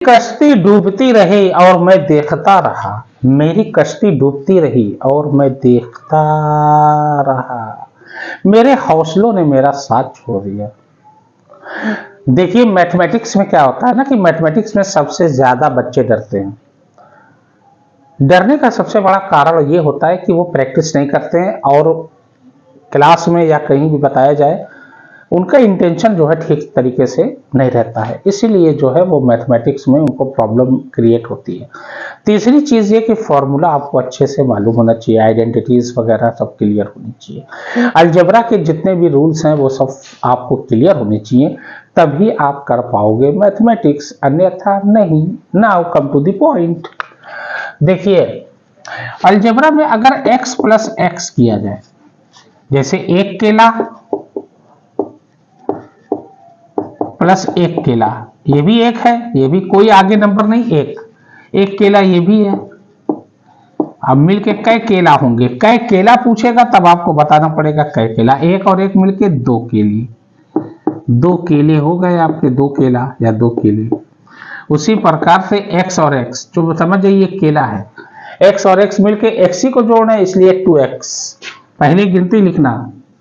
कश्ती डूबती रही और मैं देखता रहा, मेरी कश्ती डूबती रही और मैं देखता रहा, मेरे हौसलों ने मेरा साथ छोड़ दिया। देखिए मैथमेटिक्स में क्या होता है ना कि मैथमेटिक्स में सबसे ज्यादा बच्चे डरते हैं। डरने का सबसे बड़ा कारण ये होता है कि वो प्रैक्टिस नहीं करते हैं और क्लास में या कहीं भी बताया जाए उनका इंटेंशन जो है ठीक तरीके से नहीं रहता है, इसीलिए जो है वो मैथमेटिक्स में उनको प्रॉब्लम क्रिएट होती है। तीसरी चीज ये कि फॉर्मूला आपको अच्छे से मालूम होना चाहिए, आइडेंटिटीज वगैरह सब क्लियर होनी चाहिए, अलजेब्रा के जितने भी रूल्स हैं वो सब आपको क्लियर होने चाहिए, तभी आप कर पाओगे मैथमेटिक्स, अन्यथा नहीं। Now come to the point. देखिए अलजेब्रा में अगर x प्लस एक्स किया जाए, जैसे एक केला प्लस एक केला, ये भी एक है, ये भी कोई आगे नंबर नहीं, एक केला ये भी है। अब मिलके कै केला होंगे, कै केला पूछेगा तब आपको बताना पड़ेगा कै केला, एक और एक मिलके दो केले, दो केले हो गए आपके, दो केला या दो केले। उसी प्रकार से x और x जो समझ जाइए केला है, x और x मिलके x ही को जोड़ रहे हैं इसलिए 2x, पहले गिनती लिखना,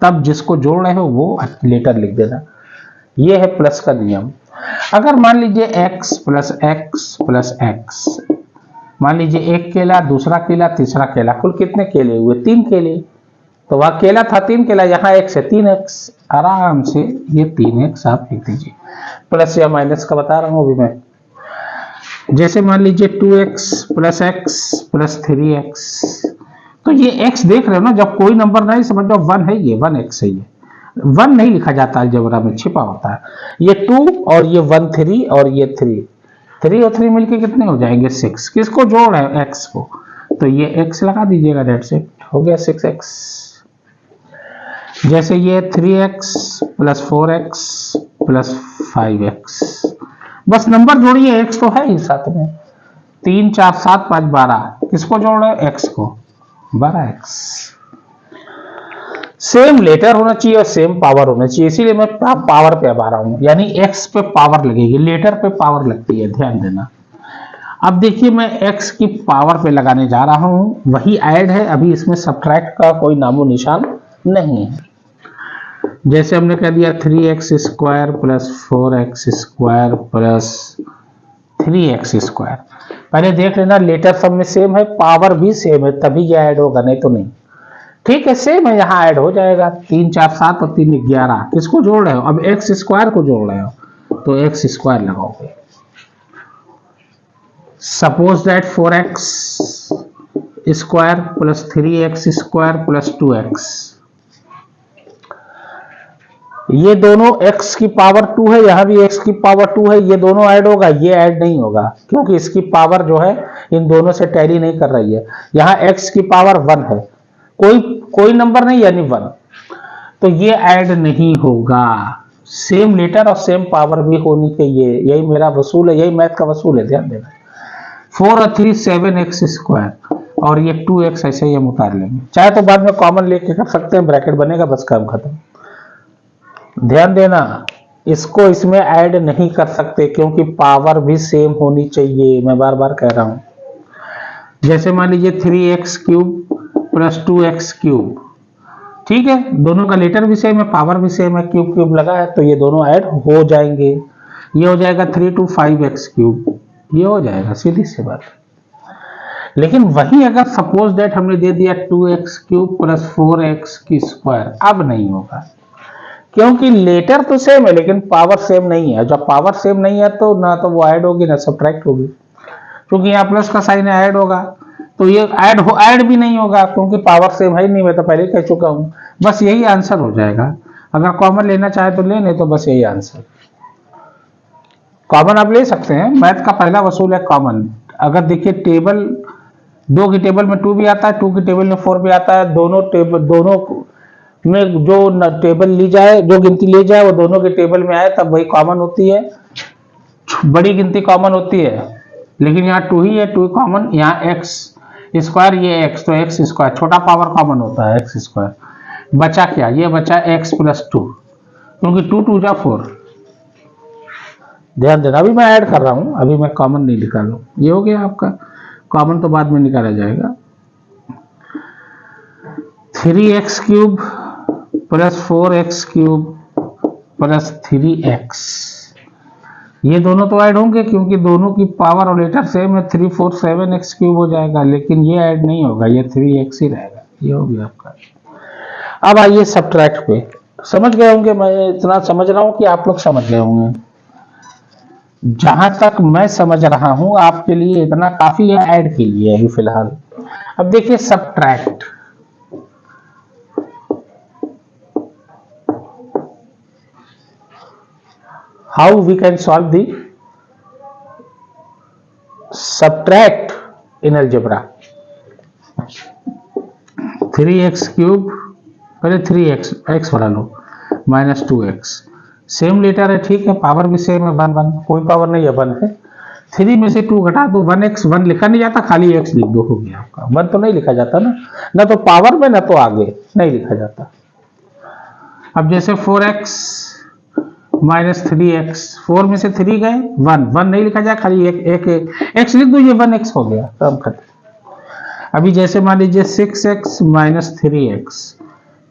तब जिसको जोड़ रहे हो वो लेटर लिख देना। ये है प्लस का नियम। अगर मान लीजिए x plus x plus x, मान लीजिए एक केला, दूसरा केला, तीसरा केला, कुल कितने केले हुए? 3 केले। तो वह केला था 3 केला, यहाँ x है 3x, आराम से ये 3x आप लिख दीजिए। प्लस या माइनस का बता रहा हूं अभी मैं। जैसे मान लीजिए 2x plus x plus 3x, तो ये x देख रहे हो ना, जब कोई नंबर नहीं समझ लो 1 है, ये 1x है, ये 1 नहीं लिखा जाता अलजेब्रा में, छिपा होता है। ये 2 और ये 1 3 और ये 3 और 3 मिलके कितने हो जाएंगे? 6। किसको जोड़ रहे हैं? x को, तो ये x लगा दीजिएगा, डेट्स इट, हो गया 6x। जैसे ये 3x plus 4x plus 5x, बस नंबर जोड़िए, x तो है ही साथ में, 3 4 7 5 12, किसको जोड़ रहे हैं? x को, 12x। सेम लेटर होना चाहिए और सेम पावर होना चाहिए, इसीलिए मैं पावर पे अब आ रहा हूं, यानी x पे पावर लगेगी, लेटर पे पावर लगती है, ध्यान देना। अब देखिए मैं x की पावर पे लगाने जा रहा हूं, वही ऐड है, अभी इसमें सब्ट्रैक्ट का कोई नामो निशान नहीं है। जैसे हमने कह दिया 3x square plus 4x square plus 3x square, पहले देख लेना लेटर सब में सेम है, पावर भी सेम है, तभी यह ऐड होगा, नहीं तो नहीं। ठीक है, सेम है, यहाँ ऐड हो जाएगा, 3 4 7 और 3 11, किसको जोड़ रहे हो? अब एक्स स्क्वायर को जोड़ रहे हो, तो एक्स स्क्वायर लगाओगे। Suppose that 4x square plus 3x square plus 2x, ये दोनों x की पावर 2 है, यहां भी x की पावर 2 है, ये दोनों ऐड होगा, ये ऐड नहीं होगा क्योंकि इसकी पावर जो है इन दोनों से टैली नहीं कर रही है। यहां x की पावर 1 है, कोई नंबर नहीं यानी 1, तो ये ऐड नहीं होगा। सेम लेटर और सेम पावर भी होनी चाहिए, यही मेरा वसूल है, यही मैथ का वसूल है, ध्यान देना। 4 और 3 7x स्क्वायर और ये 2x, ऐसे ही हम उतार लेंगे, चाहे तो बाद में कॉमन लेके कर सकते हैं, ब्रैकेट बनेगा, बस काम खत्म। ध्यान देना, इसको इसमें ऐड नहीं कर सकते क्योंकि पावर भी सेम होनी चाहिए, मैं बार बार कह रहा हूं। जैसे मान लीजिए 3x cube plus 2x cube, ठीक है, दोनों का लेटर भी सेम है, पावर भी सेम है, क्यूब क्यूब लगा है, तो ये दोनों ऐड हो जाएंगे। ये हो जाएगा 3 to 5x क्यूब, ये हो जाएगा, सीधी सी बात। लेकिन वही अगर सपोज दैट हमने दे दिया 2x क्यूब प्लस 4x की स्क्वायर, अब नहीं होगा क्योंकि लेटर तो सेम है लेकिन पावर सेम नहीं है। जब पावर सेम नहीं है तो ना तो वो ऐड होगी ना सब्ट्रैक्ट होगी, क्योंकि यहाँ प्लस का साइन ऐड होगा, तो ये ऐड भी नहीं होगा क्योंकि पावर सेम है ही नहीं, मैं तो पहले कह चुका हूं। बस यही आंसर हो जाएगा, अगर कॉमन लेना चाहे तो ले, नहीं तो बस यही आंसर। कॉमन आप ले सकते हैं, मैथ का पहला वसूल है कॉमन। अगर देखिए टेबल 2 की टेबल में 2 भी आता है, 2 की टेबल में 4 भी आता है, दोनों में जो टेबल ली जाए, जो गिनती ली जाए वो दोनों के टेबल में आए तब वही कॉमन होती है, बड़ी गिनती कॉमन होती है। लेकिन यहाँ 2 ही है, 2 कॉमन, यहाँ x स्क्वायर, ये x, तो x स्क्वायर छोटा पावर कॉमन होता है, x स्क्वायर बचा क्या? ये बचा x प्लस 2, क्योंकि 2 2 जा 4, ध्यान देना, अभी मैं ऐड कर रहा हूं, अभी मैं कॉमन नहीं निकालू। ये हो गया आपका, कॉमन तो बाद में निकाला जाएगा। 3x cube plus 4x cube plus 3x, ये दोनों तो ऐड होंगे क्योंकि दोनों की पावर और लेटर सेम है। 3 4 7x क्यूब हो जाएगा, लेकिन ये ऐड नहीं होगा, ये 3x ही रहेगा। ये हो गया आपका। अब आइए सब्ट्रैक्ट पे। समझ गए होंगे, मैं इतना समझ रहा हूं कि आप लोग समझ गए होंगे। जहां तक मैं समझ रहा हूं आपके लिए इतना काफी है ऐड के लिए अभी फिलहाल। अब देखिए subtract, how we can solve the subtract in algebra। 3x cube, पहले 3x x बना लो, माइनस 2x, सेम लेटर है, ठीक है, पावर भी सेम है, 1 1, कोई पावर नहीं है, 1 है। 3 में से 2 घटा दो, 1x, 1 लिखा नहीं जाता, खाली x लिख दो, हो गया आपका। 1 तो नहीं लिखा जाता ना तो पावर में ना तो आगे नहीं लिखा जाता। अब जैसे 4x माइनस 3x, 4 में से 3 गए, 1 1 नहीं लिखा जाए, खाली एक x लिख दो, ये 1x हो गया, काम खत्म। अभी जैसे मान लीजिए 6x माइनस 3x,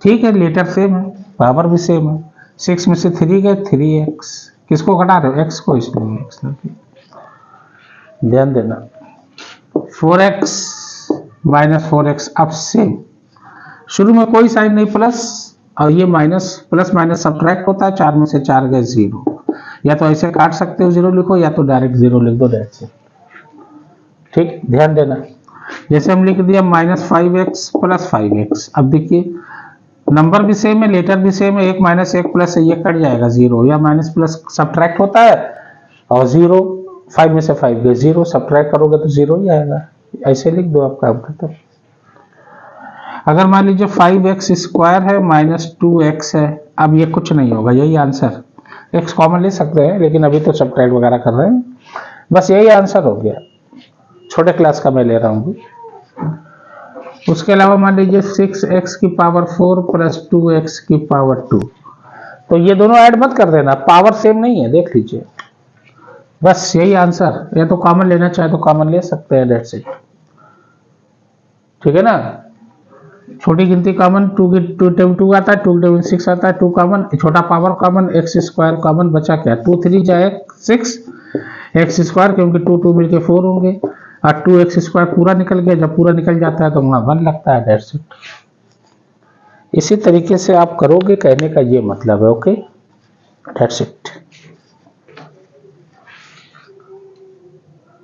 ठीक है, लेटर सेम है, पावर भी सेम है। 6 में से 3 गए, 3x, किसको घटा रहे हो, x को, इसलिए x लगे। ध्यान देना, 4x माइनस 4x, अब सेम, शुरू में कोई साइन नहीं, प्लस, और ये माइनस, प्लस माइनस सब्ट्रैक्ट होता है, 4 में से 4 गए 0, या तो ऐसे काट सकते हो 0 लिखो, या तो डायरेक्ट 0 लिख दो, दैट्स इट। ठीक, ध्यान देना, जैसे हम लिख दिया माइनस 5x प्लस 5x। अब देखिए नंबर भी सेम है, लेटर भी सेम है, 1 माइनस 1 प्लस है, ये कट जाएगा 0, या माइनस प्लस सब्ट्रैक्ट होता है, और 0, 5 में से 5 गए 0, सब्ट्रैक्ट करोगे तो 0 ही आएगा, ऐसे लिख दो, आपका काम खत्म। अगर मान लीजिए 5x स्क्वायर है माइनस 2x है, अब ये कुछ नहीं होगा, यही आंसर, x कॉमन ले सकते हैं, लेकिन अभी तो सब्ट्रैक्ट वगैरह कर रहे हैं, बस यही आंसर हो गया, छोटे क्लास का मैं ले रहा हूँ। उसके अलावा मान लीजिए 6x की पावर 4 प्लस 2x की पावर 2, तो ये दोनों ऐड मत कर देना, पावर सेम नहीं है, देख लीजिए, बस यही आंसर। या तो कॉमन लेना चाहे तो कॉमन ले सकते हैं, दैट्स इट, ठीक है ना। छोटी गिनती कॉमन, 2 2 आता है, 2 6 आता है, 2 कॉमन, छोटा power common, x square common, बचा क्या, 2 3 जाए 6 x स्क्वायर, क्योंकि 2 2 मिलके 4 होंगे, और 2x स्क्वायर पूरा निकल गया, जब पूरा निकल जाता है तो वहां 1 लगता है, दैट्स इट। इसी तरीके से आप करोगे, कहने का ये मतलब है, ओके, दैट्स इट।